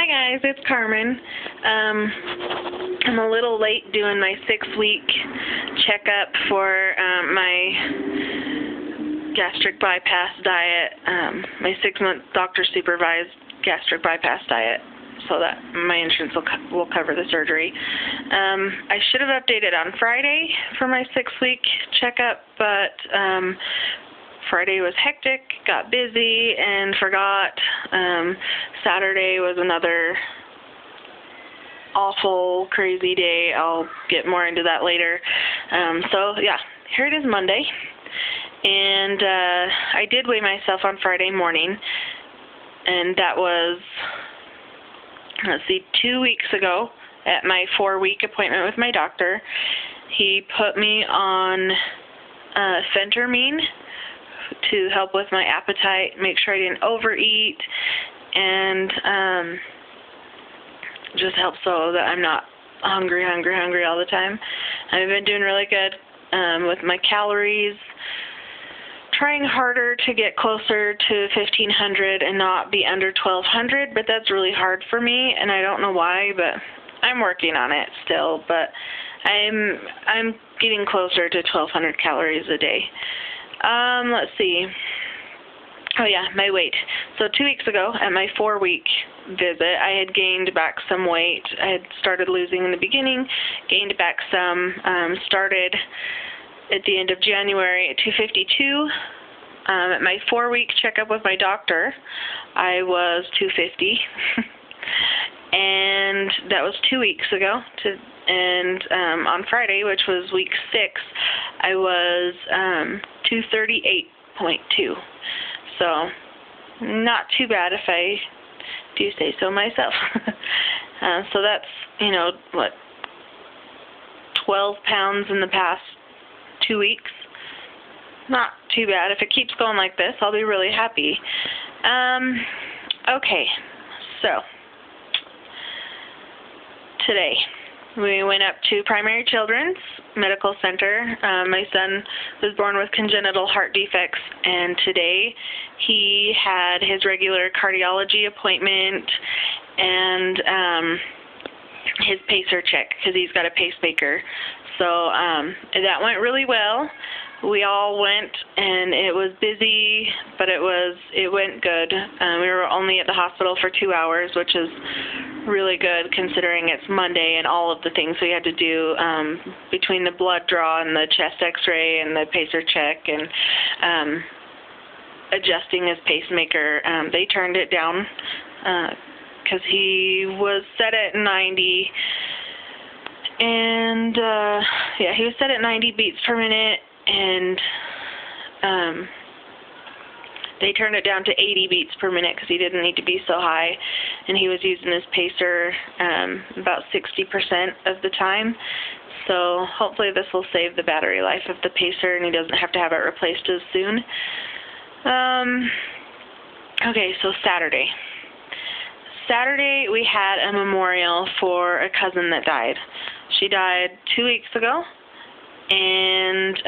guys, it's Carmen. I'm a little late doing my 6-week checkup for my gastric bypass diet, my 6-month doctor supervised gastric bypass diet, so that my insurance will cover the surgery. I should have updated on Friday for my 6-week checkup, but Friday was hectic, got busy, and forgot. Saturday was another awful, crazy day. I'll get more into that later. So, yeah, here it is Monday. And I did weigh myself on Friday morning, and that was, 2 weeks ago at my 4-week appointment with my doctor. He put me on phentermine to help with my appetite, make sure I didn't overeat, and just help so that I'm not hungry all the time. I've been doing really good with my calories, trying harder to get closer to 1,500 and not be under 1,200, but that's really hard for me, and I don't know why, but I'm working on it still, but I'm getting closer to 1,200 calories a day. Let's see. Oh yeah, my weight. So 2 weeks ago at my 4-week visit, I had gained back some weight. I had started losing in the beginning, gained back some, started at the end of January at 252. At my 4-week checkup with my doctor, I was 250. And that was 2 weeks ago. On Friday, which was week 6, I was 238.2. So not too bad if I do say so myself. So that's, 12 pounds in the past 2 weeks. Not too bad. If it keeps going like this, I'll be really happy. Okay, so today we went up to Primary Children's Medical Center. My son was born with congenital heart defects, and today he had his regular cardiology appointment and his pacer check because he's got a pacemaker. So that went really well. We all went, and it was busy, but it went good. We were only at the hospital for 2 hours, which is really good considering it's Monday and all of the things we had to do between the blood draw and the chest x-ray and the pacer check and adjusting his pacemaker. They turned it down because he was set at 90, and he was set at 90 beats per minute, and they turned it down to 80 beats per minute because he didn't need to be so high, and he was using his pacer about 60% of the time. So hopefully this will save the battery life of the pacer, and he doesn't have to have it replaced as soon. Okay, so Saturday. Saturday we had a memorial for a cousin that died. She died 2 weeks ago, and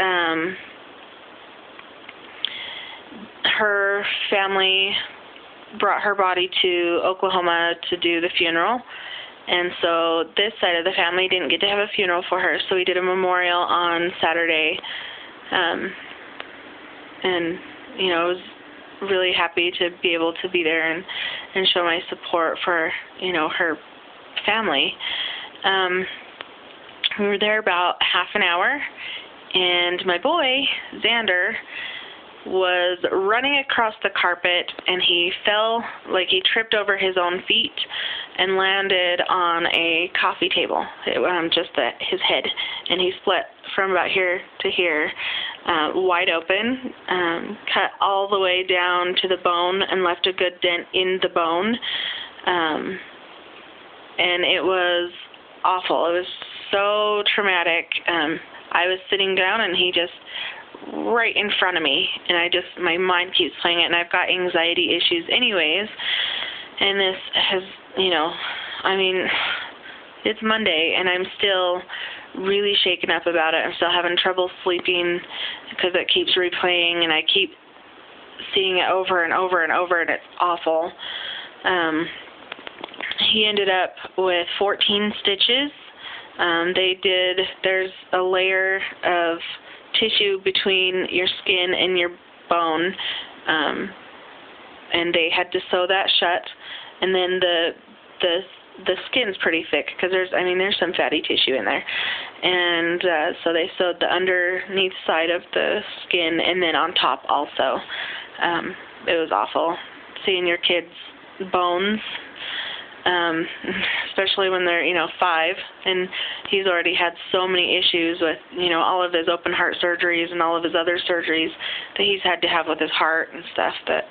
her family brought her body to Oklahoma to do the funeral, and so this side of the family didn't get to have a funeral for her, so we did a memorial on Saturday, and I was really happy to be able to be there and show my support for her family. We were there about half an hour, and my boy Xander was running across the carpet, and he fell, he tripped over his own feet and landed on a coffee table, his head, and he split from about here to here, wide open, cut all the way down to the bone and left a good dent in the bone, and it was awful. It was so traumatic. I was sitting down, and he just right in front of me, and my mind keeps playing it, and I've got anxiety issues anyways, and this has, it's Monday, and I'm still really shaken up about it. I'm still having trouble sleeping because it keeps replaying, and I keep seeing it over and over and over, and it's awful. he ended up with 14 stitches. There's a layer of tissue between your skin and your bone, and they had to sew that shut. And then the skin's pretty thick because there's some fatty tissue in there. And so they sewed the underneath side of the skin and then on top also. It was awful seeing your kids' bones, especially when they're, 5, and he's already had so many issues with, all of his open heart surgeries and all of his other surgeries that he's had to have with his heart and stuff, that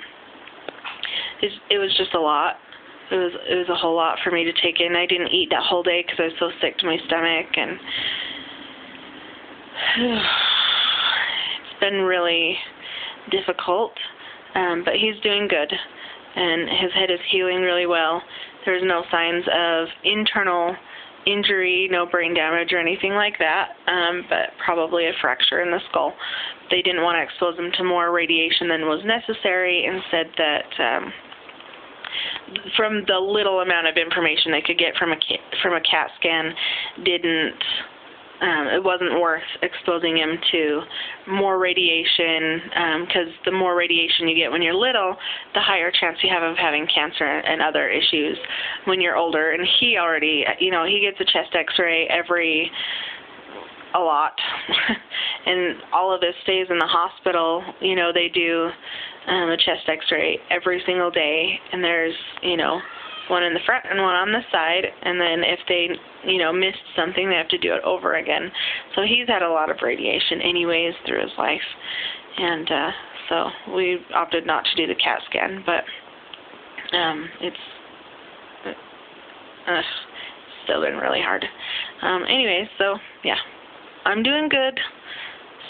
it was just a lot. It was a whole lot for me to take in. I didn't eat that whole day because I was so sick to my stomach, and it's been really difficult, but he's doing good, and his head is healing really well. There's no signs of internal injury, no brain damage or anything like that, but probably a fracture in the skull. They didn't want to expose him to more radiation than was necessary and said that from the little amount of information they could get from a CAT scan, it wasn't worth exposing him to more radiation, because the more radiation you get when you're little, the higher chance you have of having cancer and other issues when you're older. And he already, he gets a chest x-ray a lot, and all of this stays in the hospital. They do a chest x-ray every single day, and there's, one in the front and one on the side, and then if they, missed something, they have to do it over again. So he's had a lot of radiation anyways through his life, and so we opted not to do the CAT scan, but it's still been really hard. Anyways, so yeah, I'm doing good.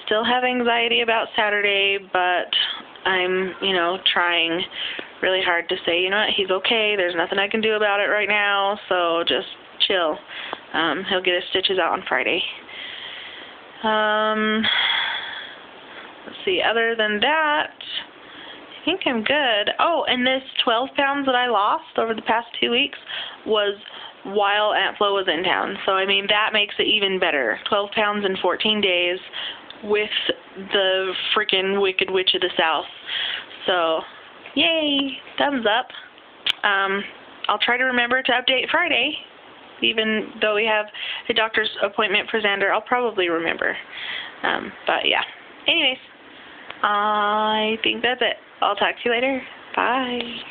Still have anxiety about Saturday, but I'm, trying really hard to say, he's okay. There's nothing I can do about it right now, so just chill. He'll get his stitches out on Friday. Let's see. Other than that, I think I'm good. Oh, and this 12 pounds that I lost over the past 2 weeks was while Aunt Flo was in town. So, that makes it even better. 12 pounds in 14 days with the freaking Wicked Witch of the South. So, yay, thumbs up. I'll try to remember to update Friday. Even though we have a doctor's appointment for Xander, I'll probably remember. But yeah. Anyways, I think that's it. I'll talk to you later. Bye.